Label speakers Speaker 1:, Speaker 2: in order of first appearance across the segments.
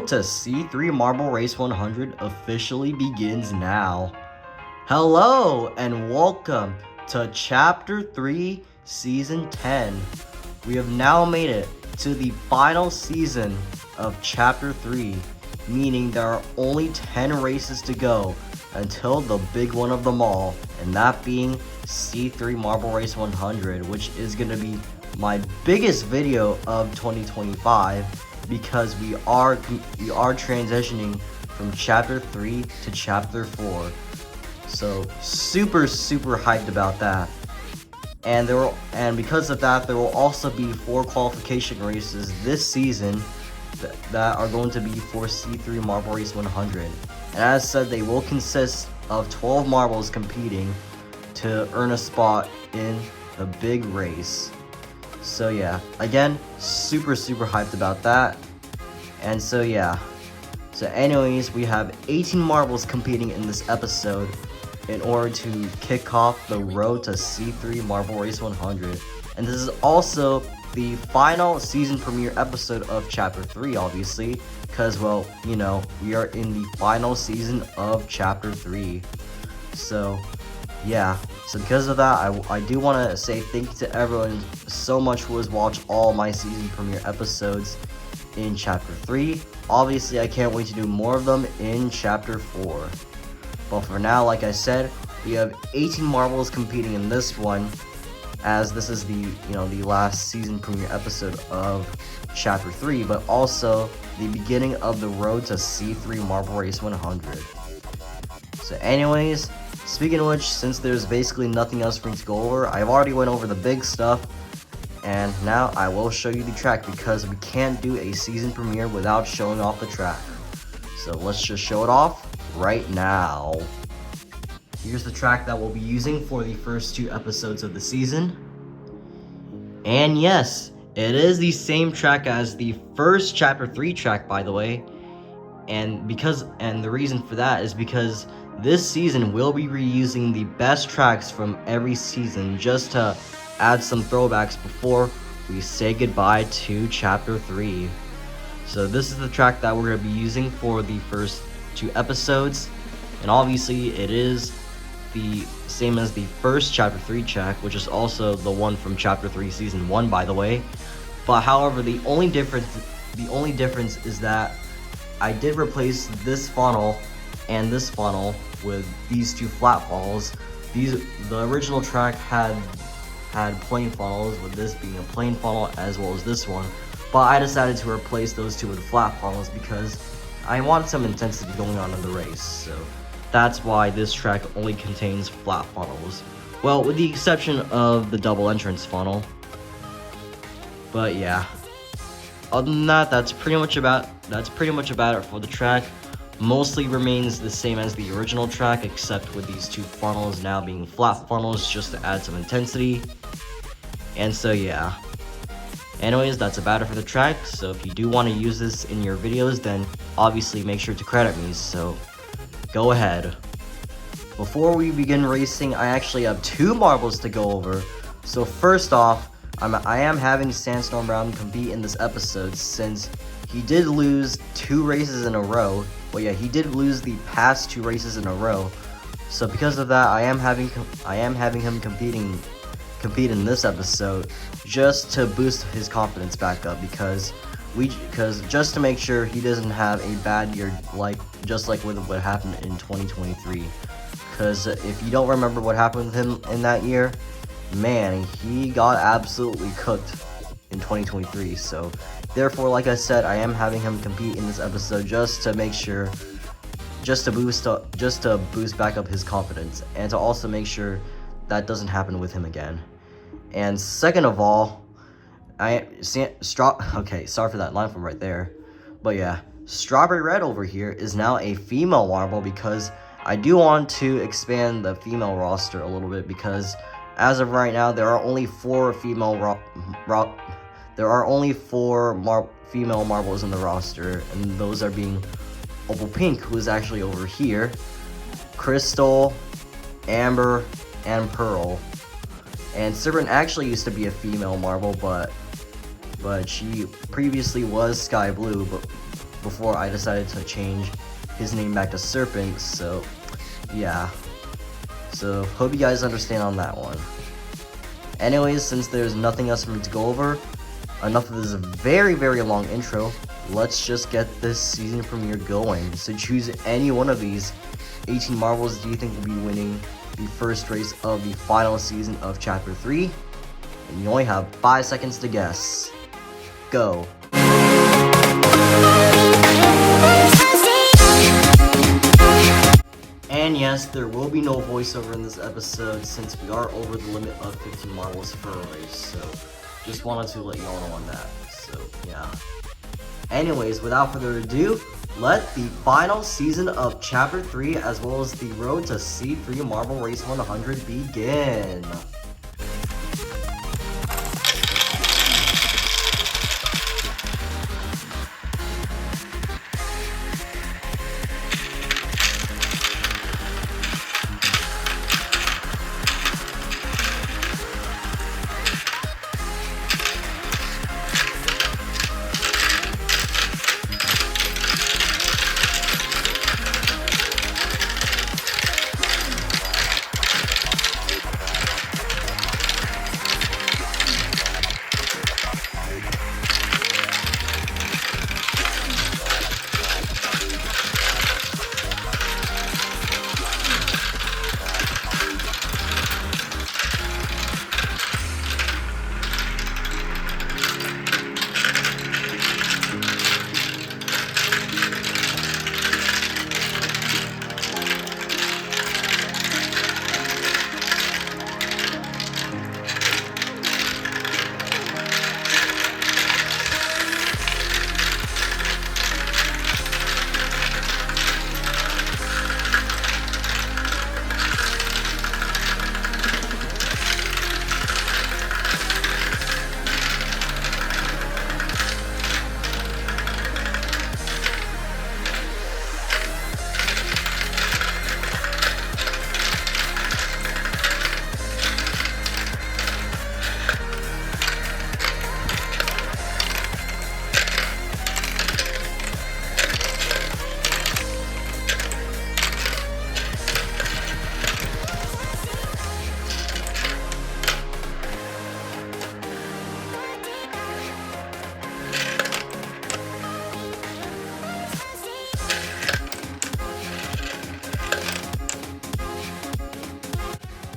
Speaker 1: road to C3 Marble Race 100 officially begins now. Hello and welcome to Chapter 3, Season 10. We have now made it to the final season of Chapter 3, meaning there are only 10 races to go until the big one of them all, and that being C3 Marble Race 100, which is going to be my biggest video of 2025 because we are transitioning from Chapter 3 to Chapter 4. So super hyped about that. And because of that, there will also be 4 qualification races this season that are going to be for C3 Marble Race 100. And as said, they will consist of 12 marbles competing to earn a spot in the big race. So yeah, again, super hyped about that. And so yeah. So anyways, we have 18 marbles competing in this episode in order to kick off the road to C3 Marble Race 100. And this is also the final season premiere episode of Chapter 3, obviously, because, well, you know, we are in the final season of Chapter 3. So, yeah. So because of that, I do want to say thank you to everyone so much who has watched all my season premiere episodes in Chapter 3. Obviously, I can't wait to do more of them in Chapter 4. But for now, like I said, we have 18 marbles competing in this one, as this is the last season premiere episode of Chapter 3, but also the beginning of the road to C3 Marble Race 100. So anyways, speaking of which, since there's basically nothing else for me to go over, I've already went over the big stuff, and now I will show you the track because we can't do a season premiere without showing off the track. So let's just show it off right now. Here's the track that we'll be using for the first 2 episodes of the season. And yes, it is the same track as the first Chapter 3 track, by the way. And the reason for that is because this season we'll be reusing the best tracks from every season just to add some throwbacks before we say goodbye to Chapter 3. So this is the track that we're going to be using for the first 2 episodes. And obviously it is the same as the first Chapter 3 track, which is also the one from Chapter 3 Season 1, by the way. But however, the only difference is that I did replace this funnel and this funnel with these 2 flat funnels. The original track had plain funnels, with this being a plain funnel as well as this one. But I decided to replace those 2 with flat funnels because I want some intensity going on in the race. So that's why this track only contains flat funnels. Well, with the exception of the double entrance funnel. But yeah. Other than that, that's pretty much about it for the track. Mostly remains the same as the original track, except with these 2 funnels now being flat funnels just to add some intensity. And so yeah. Anyways, that's about it for the track. So if you do want to use this in your videos, then obviously make sure to credit me. So go ahead. Before we begin racing, I actually have 2 marbles to go over. So first off, I am having Sandstorm Brown compete in this episode since he did lose 2 races in a row. Well, yeah, he did lose the past 2 races in a row. So because of that, I am having him compete in this episode just to boost his confidence back up because just to make sure he doesn't have a bad year just like with what happened in 2023. Because if you don't remember what happened with him in that year, man, he got absolutely cooked in 2023. So therefore, like I said, I am having him compete in this episode just to make sure, just to boost back up his confidence, and to also make sure that doesn't happen with him again. And second of all, okay, sorry for that line from right there, but yeah, Strawberry Red over here is now a female marble because I do want to expand the female roster a little bit because as of right now there are only 4 female female marbles in the roster, and those are being Opal Pink, who is actually over here, Crystal, Amber, and Pearl. And Serpent actually used to be a female marble, but she previously was Sky Blue, before I decided to change his name back to Serpent. So yeah, so hope you guys understand on that one. Anyways, since there's nothing else for me to go over, enough of this very long intro, let's just get this season premiere going. So choose any one of these 18 marbles do you think will be winning the first race of the final season of Chapter 3. And you only have 5 seconds to guess. Go. And yes, there will be no voiceover in this episode since we are over the limit of 15 marbles for a race. So just wanted to let y'all know on that. So yeah. Anyways, without further ado, let the final season of Chapter 3 as well as the road to C3 Marble Race 100 begin.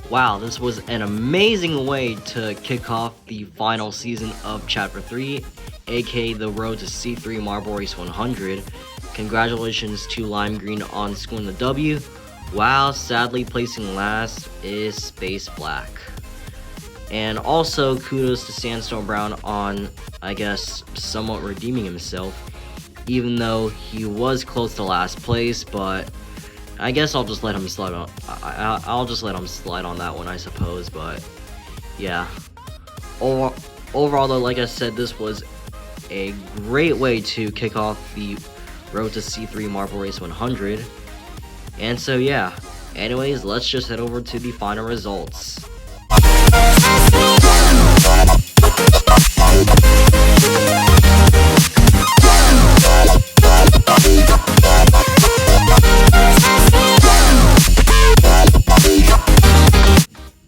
Speaker 1: Wow, this was an amazing way to kick off the final season of Chapter 3, aka the road to C3 Marble Race 100. Congratulations to Lime Green on scoring the W, while sadly placing last is Space Black. And also kudos to Sandstone Brown on, I guess, somewhat redeeming himself, even though he was close to last place, but I guess I'll just let him slide on. I'll just let him slide on that one, I suppose. But yeah, overall though, like I said, this was a great way to kick off the road to C3 Marble Race 100. And so yeah, anyways, let's just head over to the final results.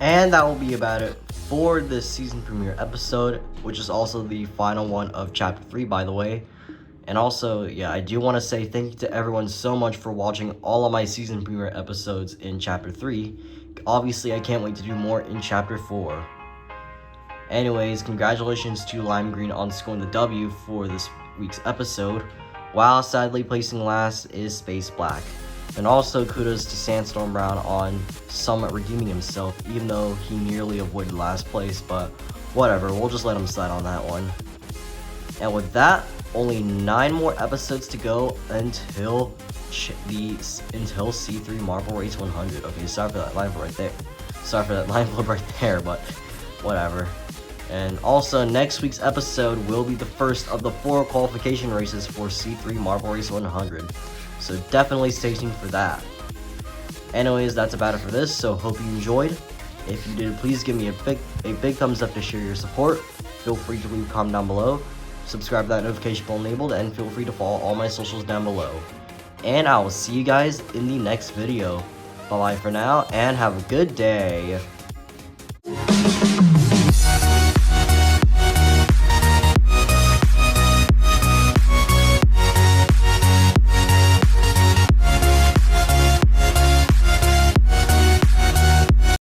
Speaker 1: And that will be about it for this season premiere episode, which is also the final one of Chapter 3, by the way. And also, yeah, I do want to say thank you to everyone so much for watching all of my season premiere episodes in Chapter 3. Obviously, I can't wait to do more in Chapter 4. Anyways, congratulations to Lime Green on scoring the W for this week's episode, while sadly placing last is Space Black. And also kudos to Sandstorm Brown on somewhat redeeming himself, even though he nearly avoided last place, but whatever, we'll just let him slide on that one. And with that, only 9 more episodes to go until C3 Marble Race 100. Okay, sorry for that line flip right there. Sorry for that line flip right there, but whatever. And also, next week's episode will be the first of the 4 qualification races for C3 Marble Race 100. So definitely stay tuned for that. Anyways, that's about it for this, so hope you enjoyed. If you did, please give me a big thumbs up to share your support. Feel free to leave a comment down below. subscribe to that notification bell enabled, and feel free to follow all my socials down below. And I will see you guys in the next video. Bye bye for now, and have a good day.